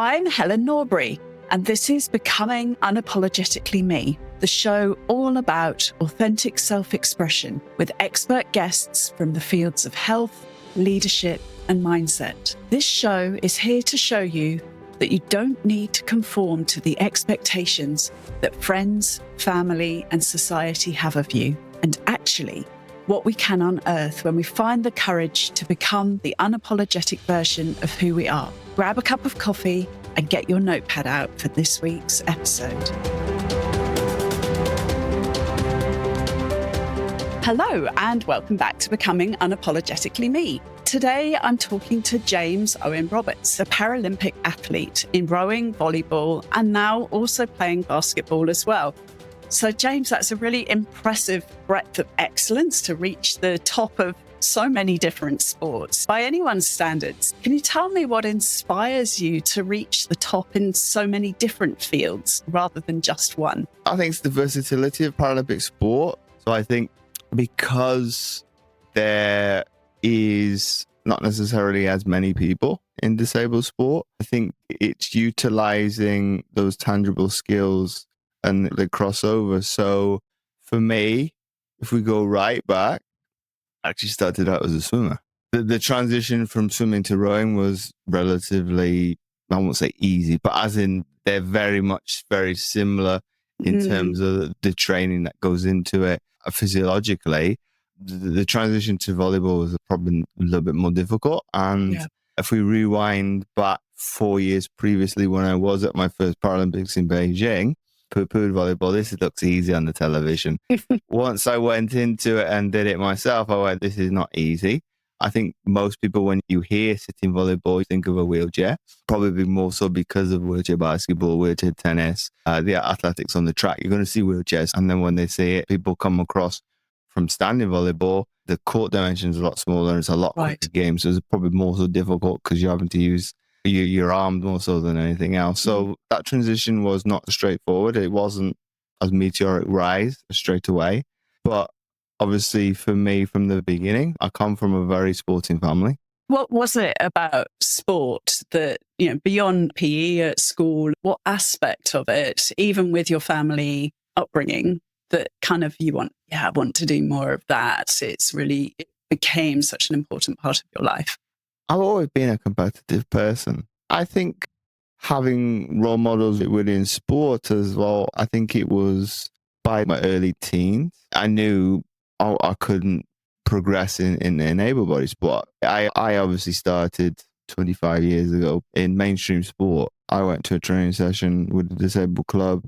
I'm Helen Norbury, and this is Becoming Unapologetically Me, the show all about authentic self-expression with expert guests from the fields of health, leadership, and mindset. This show is here to show you that you don't need to conform to the expectations that friends, family, and society have of you, and actually what we can unearth when we find the courage to become the unapologetic version of who we are. Grab a cup of coffee and get your notepad out for this week's episode. Hello, and welcome back to Becoming Unapologetically Me. Today, I'm talking to James Owen Roberts, a Paralympic athlete in rowing, volleyball, and now also playing basketball as well. So, James, that's a really impressive breadth of excellence to reach the top of so many different sports. By anyone's standards, can you tell me what inspires you to reach the top in so many different fields rather than just one? I think it's the versatility of Paralympic sport. So I think because there is not necessarily as many people in disabled sport, I think it's utilizing those tangible skills and the crossover. So for me, if we go right back, I actually started out as a swimmer. The transition from swimming to rowing was relatively, I won't say easy, but as in they're very similar in terms of the training that goes into it physiologically. The transition to volleyball was probably a little bit more difficult. And if we rewind back 4 years previously when I was at my first Paralympics in Beijing, pool volleyball, this looks easy on the television. Once I went into it and did it myself, I went, this is not easy. I think most people, when you hear sitting volleyball, you think of a wheelchair, probably more so because of wheelchair basketball, wheelchair tennis, the athletics on the track. You're going to see wheelchairs. And then when they see it, people come across from standing volleyball, the court dimension is a lot smaller. It's a lot quicker game. So it's probably more so difficult because you're having to use your arm more so than anything else. So that transition was not straightforward. It wasn't a meteoric rise straight away. But obviously for me from the beginning, I come from a very sporting family. What was it about sport that, beyond PE at school, what aspect of it, even with your family upbringing, that kind of I want to do more of that? It became such an important part of your life. I've always been a competitive person. I think having role models within sport as well, I think it was by my early teens. I knew I couldn't progress in able-bodied sport. I obviously started 25 years ago in mainstream sport. I went to a training session with the disabled club.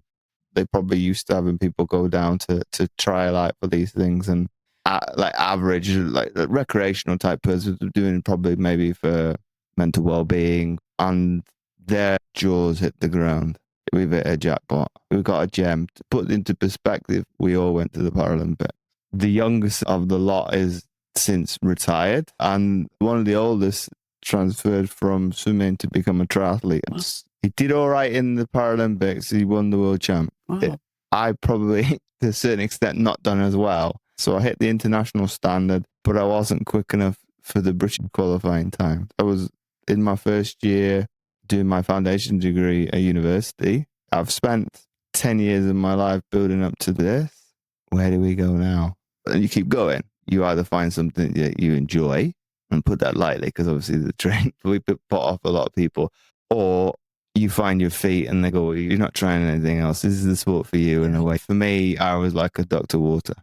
They probably used to having people go down to trial out for these things, and average, recreational type persons doing probably maybe for mental well-being, and their jaws hit the ground. We've hit a jackpot. We've got a gem. To put into perspective, we all went to the Paralympics. The youngest of the lot is since retired, and one of the oldest transferred from swimming to become a triathlete. Wow. He did all right in the Paralympics. He won the world champ. Wow. I probably, to a certain extent, not done as well. So I hit the international standard, but I wasn't quick enough for the British qualifying time. I was in my first year doing my foundation degree at university. I've spent 10 years of my life building up to this. Where do we go now? And you keep going. You either find something that you enjoy, and put that lightly because obviously the train, we put off a lot of people, or you find your feet and they go, well, you're not trying anything else. This is the sport for you in a way. For me, I was like a Dr. Water.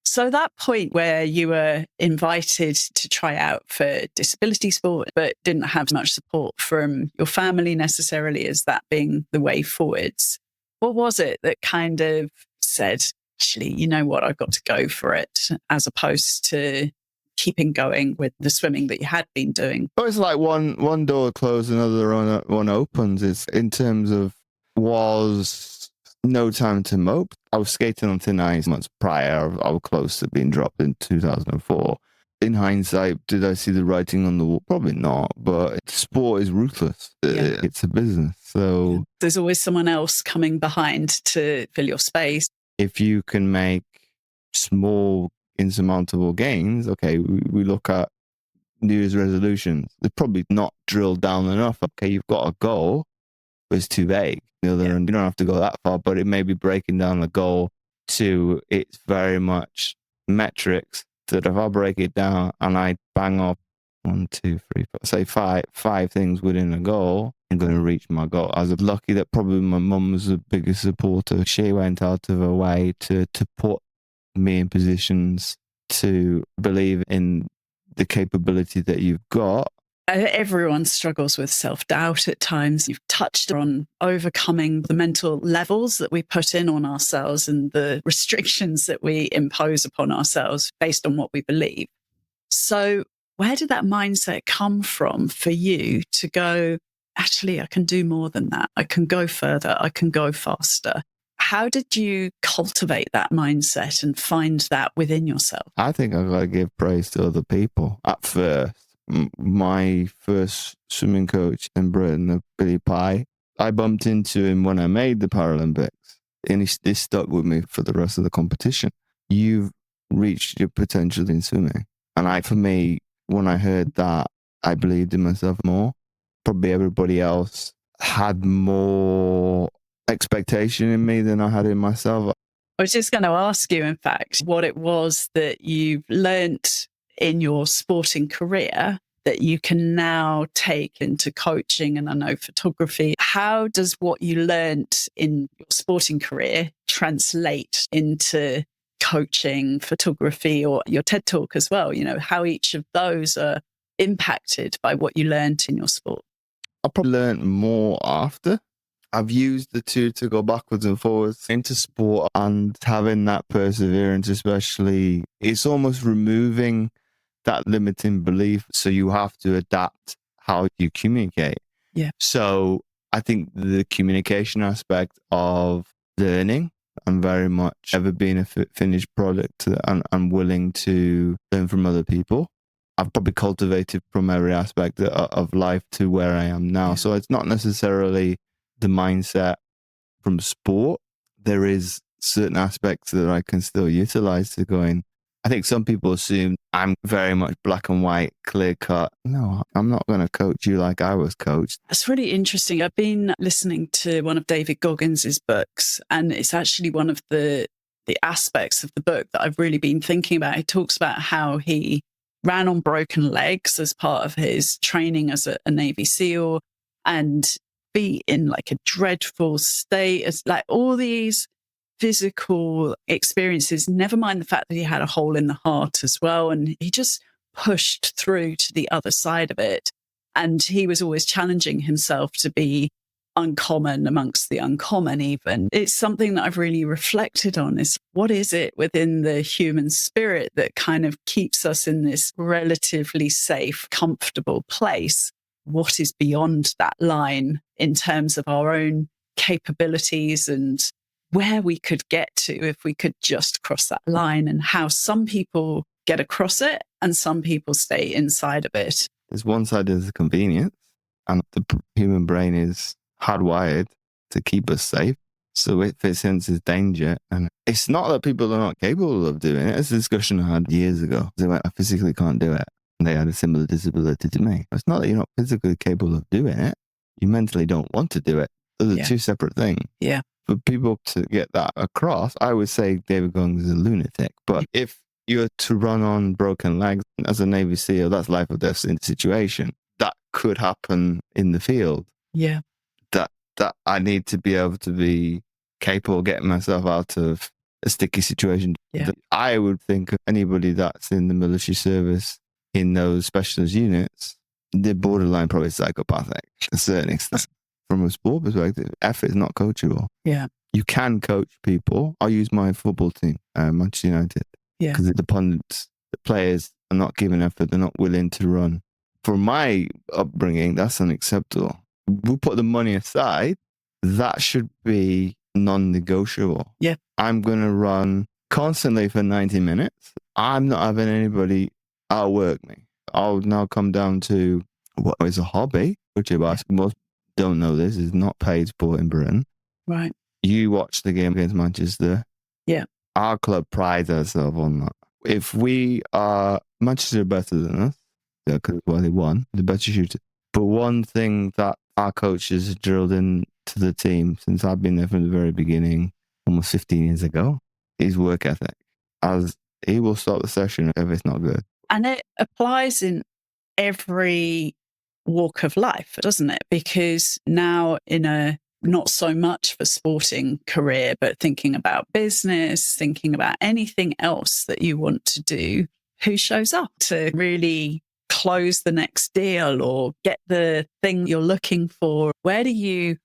So that point where you were invited to try out for disability sport, but didn't have much support from your family necessarily as that being the way forwards, what was it that kind of said, actually, you know what, I've got to go for it, as opposed to keeping going with the swimming that you had been doing? But it's like one door closed, another one opens. It's in terms of was no time to mope. I was skating on thin ice months prior. I was close to being dropped in 2004. In hindsight, did I see the writing on the wall? Probably not, but sport is ruthless. It's a business. So there's always someone else coming behind to fill your space. If you can make small, insurmountable gains, okay, we look at New Year's resolutions. They're probably not drilled down enough. Okay, you've got a goal. was too vague. The other end, you don't have to go that far, but it may be breaking down the goal to it's very much metrics that if I break it down and I bang off 1, 2, 3, 4, say five things within a goal, I'm going to reach my goal. I was lucky that probably my mum was the biggest supporter. She went out of her way to put me in positions to believe in the capability that you've got. Everyone struggles with self-doubt at times. You've touched on overcoming the mental levels that we put in on ourselves and the restrictions that we impose upon ourselves based on what we believe. So where did that mindset come from for you to go, actually, I can do more than that. I can go further. I can go faster. How did you cultivate that mindset and find that within yourself? I think I've got to give praise to other people. At first, my first swimming coach in Britain, Billy Pye, I bumped into him when I made the Paralympics, and this stuck with me for the rest of the competition. You've reached your potential in swimming. And for me, when I heard that, I believed in myself more. Probably everybody else had more expectation in me than I had in myself. I was just going to ask you, in fact, what it was that you've learnt in your sporting career that you can now take into coaching and I know photography. How does what you learnt in your sporting career translate into coaching, photography, or your TED Talk as well? You know, how each of those are impacted by what you learnt in your sport? I probably learned more after. I've used the two to go backwards and forwards into sport, and having that perseverance, especially, it's almost removing that limiting belief. So you have to adapt how you communicate. Yeah. So I think the communication aspect of learning, I'm very much ever been a finished product, and I'm willing to learn from other people. I've probably cultivated from every aspect of life to where I am now. Yeah. So it's not necessarily the mindset from sport. There is certain aspects that I can still utilize to go in. I think some people assume I'm very much black and white, clear cut. No, I'm not going to coach you like I was coached. That's really interesting. I've been listening to one of David Goggins's books, and it's actually one of the aspects of the book that I've really been thinking about. He talks about how he ran on broken legs as part of his training as a Navy SEAL, and be in like a dreadful state, as like all these physical experiences, never mind the fact that he had a hole in the heart as well. And he just pushed through to the other side of it. And he was always challenging himself to be uncommon amongst the uncommon even. It's something that I've really reflected on, is what is it within the human spirit that kind of keeps us in this relatively safe, comfortable place? What is beyond that line in terms of our own capabilities and where we could get to if we could just cross that line, and how some people get across it and some people stay inside of it. There's one side is the convenience, and the human brain is hardwired to keep us safe. So if it senses danger, and it's not that people are not capable of doing it. It's a discussion I had years ago. They went, I physically can't do it. And they had a similar disability to me. It's not that you're not physically capable of doing it. You mentally don't want to do it. Those are two separate things. Yeah. For people to get that across, I would say David Goggins is a lunatic. But if you're to run on broken legs as a Navy SEAL, that's life or death situation. That could happen in the field. Yeah. That I need to be able to be capable of getting myself out of a sticky situation. Yeah. I would think of anybody that's in the military service in those specialist units, they're borderline probably psychopathic to a certain extent. From a sport perspective, effort is not coachable. Yeah. You can coach people. I'll use my football team, Manchester United. Yeah. Because the pundits, the players are not giving effort. They're not willing to run. For my upbringing, that's unacceptable. We'll put the money aside. That should be non-negotiable. Yeah. I'm going to run constantly for 90 minutes. I'm not having anybody outwork me. I'll now come down to what is a hobby, which basketball. Don't know this, is not paid sport in Britain. Right. You watch the game against Manchester. Yeah. Our club prides ourselves on that. If we are, Manchester are better than us, because they won, the better shooter. But one thing that our coaches drilled in to the team since I've been there from the very beginning, almost 15 years ago, is work ethic. As he will stop the session if it's not good. And it applies in every walk of life, doesn't it? Because now in a not so much for sporting career, but thinking about business, thinking about anything else that you want to do, who shows up to really close the next deal or get the thing you're looking for? Where do you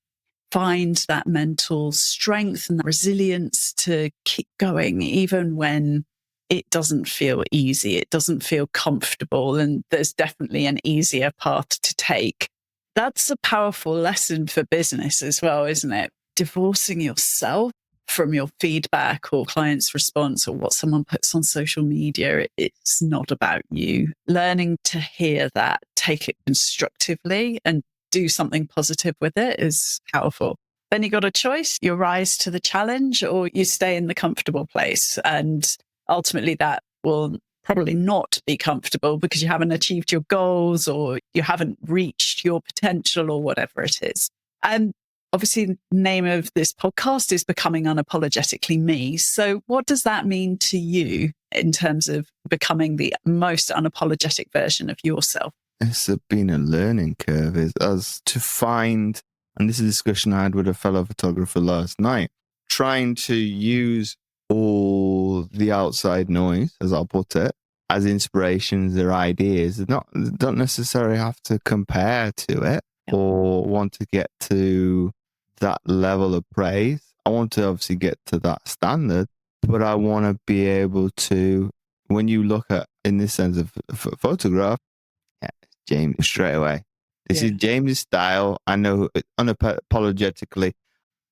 find that mental strength and resilience to keep going, even when it doesn't feel easy, it doesn't feel comfortable, and there's definitely an easier path to take? That's a powerful lesson for business as well, isn't it? Divorcing yourself from your feedback or client's response or what someone puts on social media. It's not about you. Learning to hear that, take it constructively and do something positive with it is powerful. Then you got a choice. You rise to the challenge or you stay in the comfortable place. And ultimately that will probably not be comfortable because you haven't achieved your goals or you haven't reached your potential or whatever it is. And obviously the name of this podcast is Becoming Unapologetically Me. So what does that mean to you in terms of becoming the most unapologetic version of yourself? It's been a learning curve is as to find, and this is a discussion I had with a fellow photographer last night, trying to use all the outside noise, as I'll put it, as inspirations or ideas. Don't necessarily have to compare to it or want to get to that level of praise. I want to obviously get to that standard, but I want to be able to, when you look at, in this sense of photograph, James straight away. This is James' style. I know unapologetically,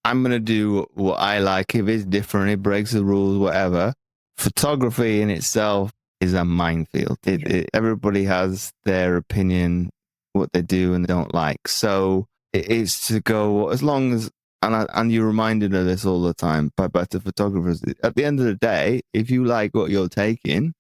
I'm going to do what I like. If it's different, it breaks the rules, whatever. Photography in itself is a minefield. Everybody has their opinion, what they do and they don't like. So it's to go, as long as, and you're reminded of this all the time by better photographers, at the end of the day, if you like what you're taking,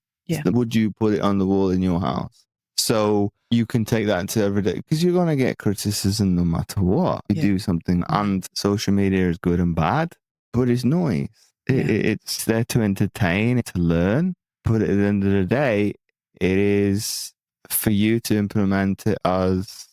would you put it on the wall in your house? So you can take that into every day because you're going to get criticism no matter what. You do something, and social media is good and bad, but it's noise. It's there to entertain, to learn. But at the end of the day, it is for you to implement it as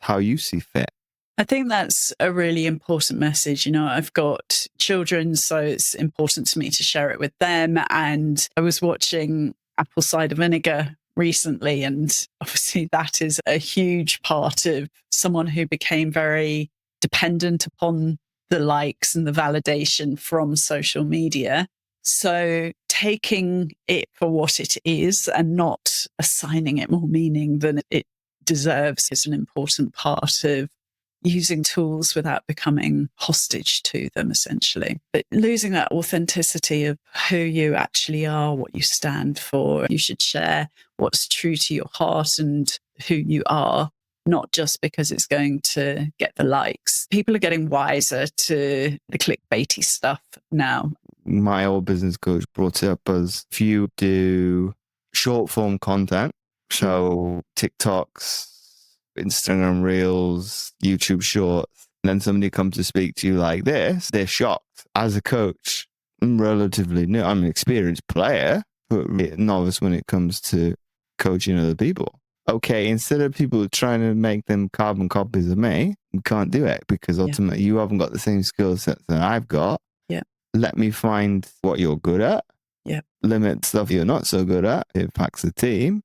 how you see fit. I think that's a really important message. You know, I've got children, so it's important to me to share it with them. And I was watching apple cider vinegar recently, and obviously that is a huge part of someone who became very dependent upon the likes and the validation from social media. So taking it for what it is and not assigning it more meaning than it deserves is an important part of using tools without becoming hostage to them, essentially. But losing that authenticity of who you actually are, what you stand for. You should share what's true to your heart and who you are, not just because it's going to get the likes. People are getting wiser to the clickbaity stuff now. My old business coach brought it up as if you do short form content, so TikToks, Instagram Reels, YouTube Shorts, and then somebody comes to speak to you like this, they're shocked. As a coach, I'm relatively new. I'm an experienced player, but novice when it comes to coaching other people. Okay, instead of people trying to make them carbon copies of me, you can't do it because ultimately you haven't got the same skill sets that I've got. Let me find what you're good at. Limit stuff you're not so good at. It impacts the team.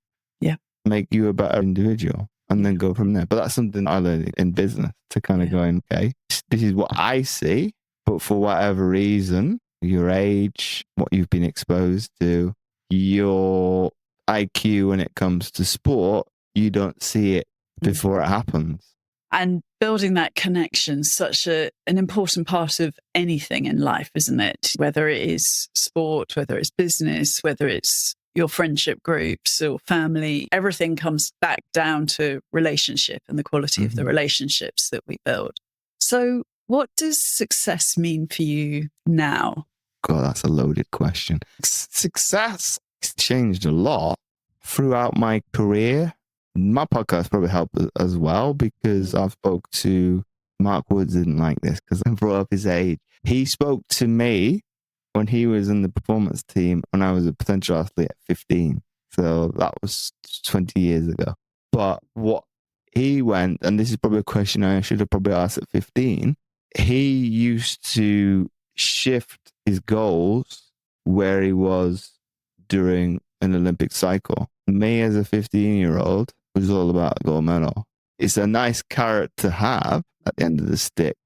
Make you a better individual. And then go from there. But that's something I learned in business to kind of go, okay, this is what I see, but for whatever reason, your age, what you've been exposed to, your IQ when it comes to sport, you don't see it before it happens. And building that connection, such an important part of anything in life, isn't it? Whether it is sport, whether it's business, whether it's your friendship groups or family, everything comes back down to relationship and the quality of the relationships that we build. So what does success mean for you now? God, that's a loaded question. Success has changed a lot throughout my career. My podcast probably helped as well because I've spoke to Mark Woods didn't like this because I brought up his age. He spoke to me when he was in the performance team when I was a potential athlete at 15. So that was 20 years ago. But what he went, and this is probably a question I should have probably asked at 15, he used to shift his goals where he was during an Olympic cycle. Me as a 15-year-old was all about a gold medal. It's a nice carrot to have at the end of the stick.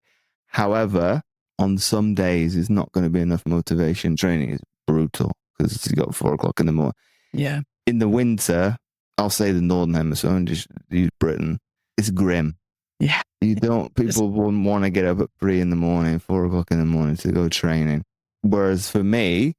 However, on some days, it's not going to be enough motivation. Training is brutal because you got 4 o'clock in the morning. Yeah. In the winter, I'll say the Northern Hemisphere, and just use Britain, it's grim. Yeah. People wouldn't want to get up at 3 in the morning, 4 o'clock in the morning to go training. Whereas for me,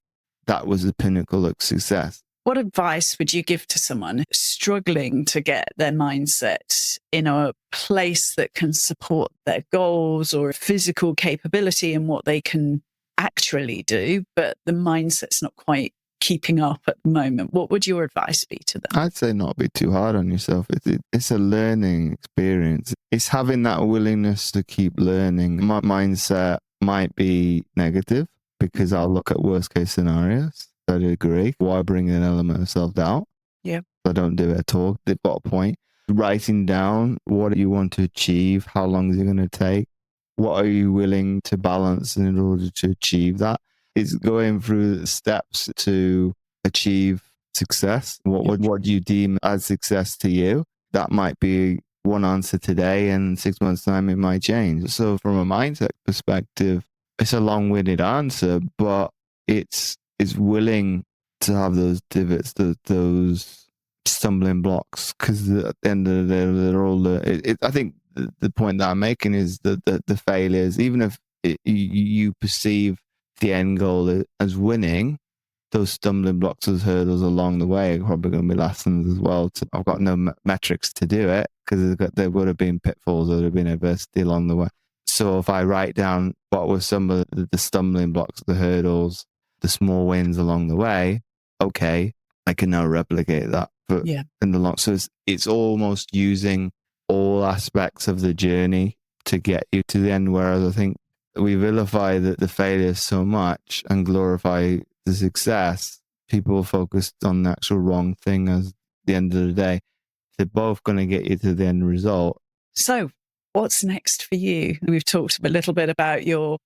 that was the pinnacle of success. What advice would you give to someone struggling to get their mindset in a place that can support their goals or physical capability and what they can actually do, but the mindset's not quite keeping up at the moment? What would your advice be to them? I'd say not be too hard on yourself. It's a learning experience. It's having that willingness to keep learning. My mindset might be negative because I'll look at worst case scenarios. I agree. Why bring an element of self-doubt? Yeah. I don't do it at all. They've got a point. Writing down what you want to achieve, how long is it going to take, what are you willing to balance in order to achieve that? It's going through the steps to achieve success. What do you deem as success to you? That might be one answer today, and 6 months' time it might change. So from a mindset perspective, it's a long-winded answer, but it's willing to have those divots, those stumbling blocks, because at the end of the day, they're all. I think the point that I'm making is that the failures, even if you perceive the end goal as winning, those stumbling blocks, those hurdles along the way are probably going to be lessons as well. I've got no metrics to do it because there would have been pitfalls, there would have been adversity along the way. So if I write down what were some of the stumbling blocks, the hurdles, the small wins along the way, okay, I can now replicate that. But in the long, so it's almost using all aspects of the journey to get you to the end. Whereas I think we vilify the failures so much and glorify the success, people focused on the actual wrong thing as the end of the day. They're both going to get you to the end result. So what's next for you? We've talked a little bit about your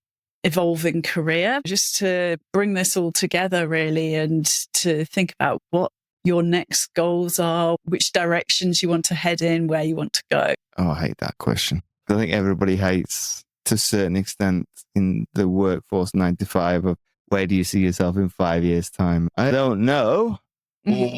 evolving career, just to bring this all together really and to think about what your next goals are, which directions you want to head in, where you want to go. Oh, I hate that question. I think everybody hates, to a certain extent, in the workforce 9 to 5 of where do you see yourself in 5 years' time? I don't know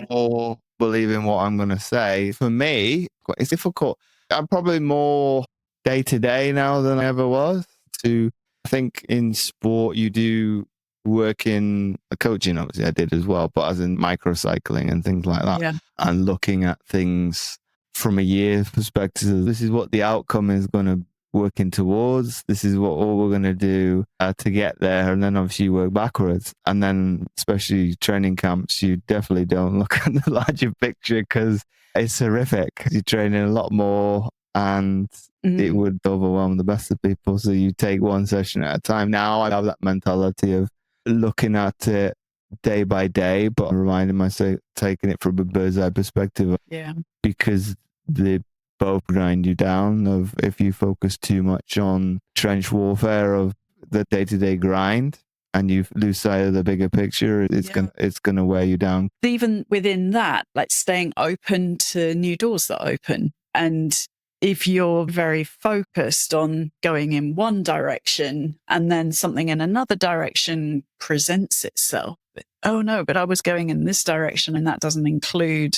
or believe in what I'm going to say. For me, it's difficult. I'm probably more day to day now than I ever was. I think in sport, you do work in coaching, obviously I did as well, but as in microcycling and things like that, and looking at things from a year's perspective. This is what the outcome is going to working towards. This is what all we're going to do to get there. And then obviously you work backwards. And then especially training camps, you definitely don't look at the larger picture because it's horrific. You're training a lot more and it would overwhelm the best of people. So you take one session at a time. Now I have that mentality of looking at it day by day, but reminding myself, taking it from a bird's eye perspective. Yeah. Because they both grind you down. Of if you focus too much on trench warfare of the day-to-day grind and you lose sight of the bigger picture, it's gonna wear you down. Even within that, like staying open to new doors that open. And if you're very focused on going in one direction and then something in another direction presents itself, oh no, but I was going in this direction and that doesn't include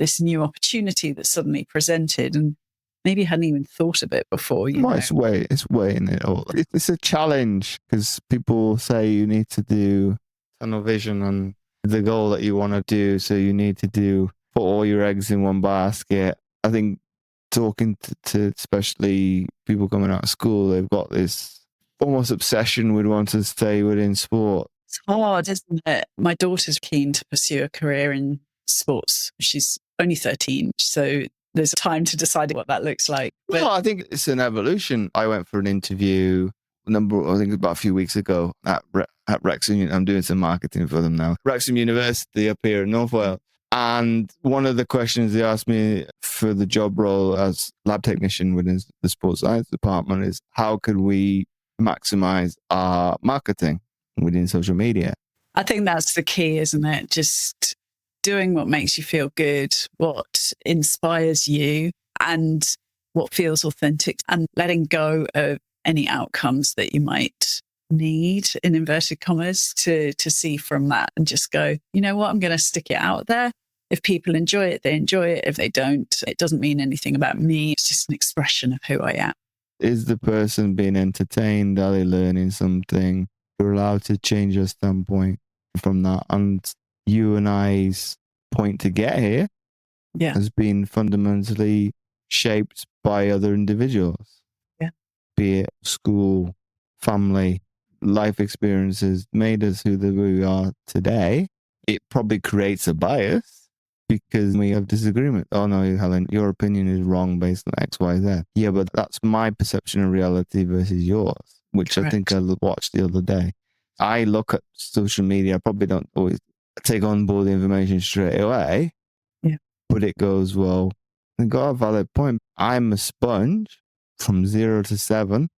this new opportunity that suddenly presented and maybe hadn't even thought of it before. It's weighing it all. It's a challenge because people say you need to do tunnel vision on the goal that you want to do. So you need to put all your eggs in one basket. I think talking to especially people coming out of school, they've got this almost obsession with wanting to stay within sport. It's hard, isn't it? My daughter's keen to pursue a career in sports. She's only 13. So there's time to decide what that looks like. But Well, I think it's an evolution. I went for an interview I think about a few weeks ago at Wrexham. I'm doing some marketing for them now. Wrexham University up here in North Wales. And one of the questions they asked me for the job role as lab technician within the sports science department is how could we maximize our marketing within social media? I think that's the key, isn't it? Just doing what makes you feel good, what inspires you, and what feels authentic, and letting go of any outcomes that you might need, in inverted commas, to see from that, and just go, you know what, I'm going to stick it out there. If people enjoy it, they enjoy it. If they don't, it doesn't mean anything about me. It's just an expression of who I am. Is the person being entertained? Are they learning something? You're allowed to change your standpoint from that. And you and I's point to get here has been fundamentally shaped by other individuals. Yeah. Be it school, family, life experiences made us who we are today. It probably creates a bias because we have disagreement. Oh no, Helen, your opinion is wrong based on X, Y, Z. Yeah, but that's my perception of reality versus yours, which Correct. I think I watched the other day. I look at social media, I probably don't always take on board the information straight away. Yeah. But it goes, well, I got a valid point. I'm a sponge from 0 to 7.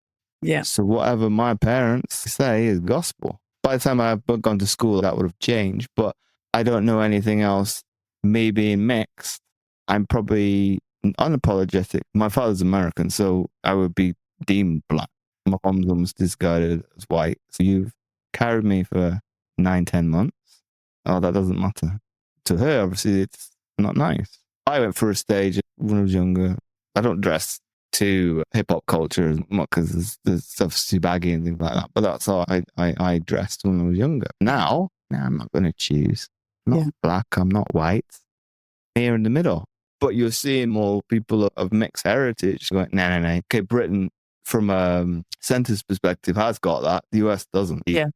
Yeah. So whatever my parents say is gospel. By the time I've gone to school, that would have changed, but I don't know anything else. Me being mixed, I'm probably unapologetic. My father's American, so I would be deemed black. My mom's almost discarded as white. So you've carried me for 9-10 months. Oh, that doesn't matter. To her, obviously, it's not nice. I went through a stage when I was younger. I don't dress to hip-hop culture as much because there's stuff's too baggy and things like that. But that's how I dressed when I was younger. Now, I'm not going to choose. I'm not black, I'm not white. Here in the middle. But you're seeing more people of mixed heritage going, no. Okay, Britain, from a centre's perspective, has got that. The US doesn't. Yeah.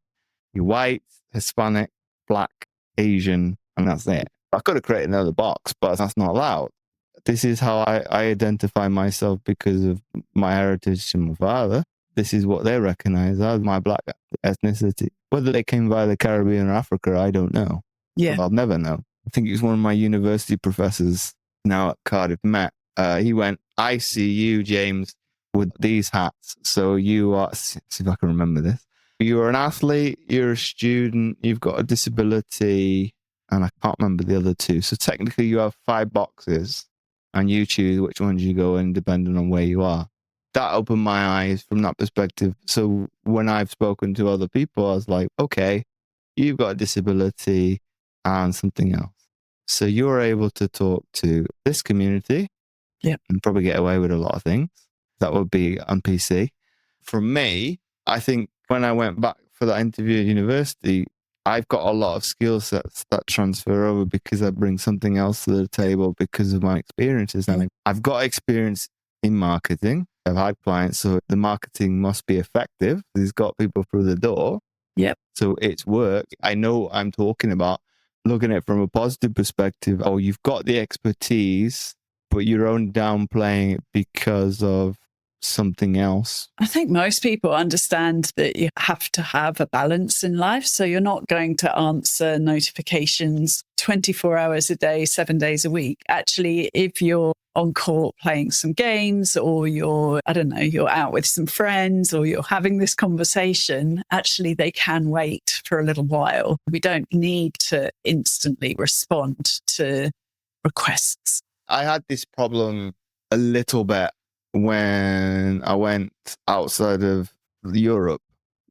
You're white, Hispanic, black, Asian, and that's it. I could have created another box, but that's not allowed. This is how I identify myself because of my heritage to my father. This is what they recognize as my black ethnicity. Whether they came via the Caribbean or Africa, I don't know. Yeah. I'll never know. I think it was one of my university professors now at Cardiff Met. He went, I see you, James, with these hats. So you are, see if I can remember this. You're an athlete, you're a student, you've got a disability, and I can't remember the other two. So technically you have 5 boxes and you choose which ones you go in depending on where you are. That opened my eyes from that perspective. So when I've spoken to other people, I was like, okay, you've got a disability and something else. So you're able to talk to this community and probably get away with a lot of things. That would be on PC. For me, I think when I went back for that interview at university, I've got a lot of skill sets that transfer over because I bring something else to the table because of my experiences. And I've got experience in marketing. I've had clients, so the marketing must be effective. It's got people through the door. Yep. So it's work. I know what I'm talking about. Looking at it from a positive perspective, oh, you've got the expertise, but you're only downplaying it because of something else. I think most people understand that you have to have a balance in life. So you're not going to answer notifications 24 hours a day, 7 days a week. Actually, if you're on court playing some games or you're out with some friends or you're having this conversation, actually they can wait for a little while. We don't need to instantly respond to requests. I had this problem a little bit when I went outside of Europe.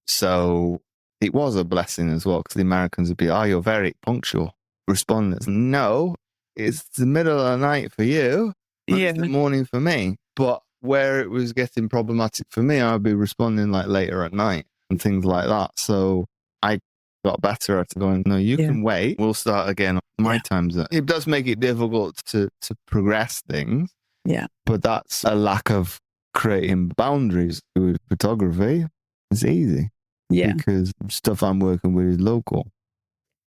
So it was a blessing as well, because the Americans would be, oh, you're very punctual. Respondents, no, it's the middle of the night for you. It's the morning for me. But where it was getting problematic for me, I'd be responding like later at night and things like that. So I got better at going, no, you can wait. We'll start again. My time's up. It does make it difficult to progress things. Yeah. But that's a lack of creating boundaries with photography. It's easy. Yeah. Because stuff I'm working with is local.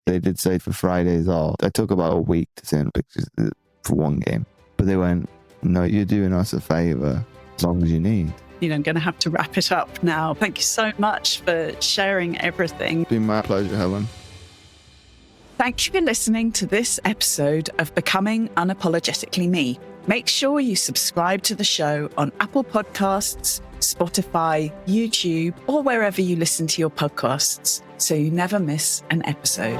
They did say for Fridays off. I took about a week to send pictures for one game. But they went, No, you're doing us a favor as long as you need. I'm going to have to wrap it up now. Thank you so much for sharing everything. It's been my pleasure, Helen. Thank you for listening to this episode of Becoming Unapologetically Me. Make sure you subscribe to the show on Apple Podcasts, Spotify, YouTube, or wherever you listen to your podcasts so you never miss an episode.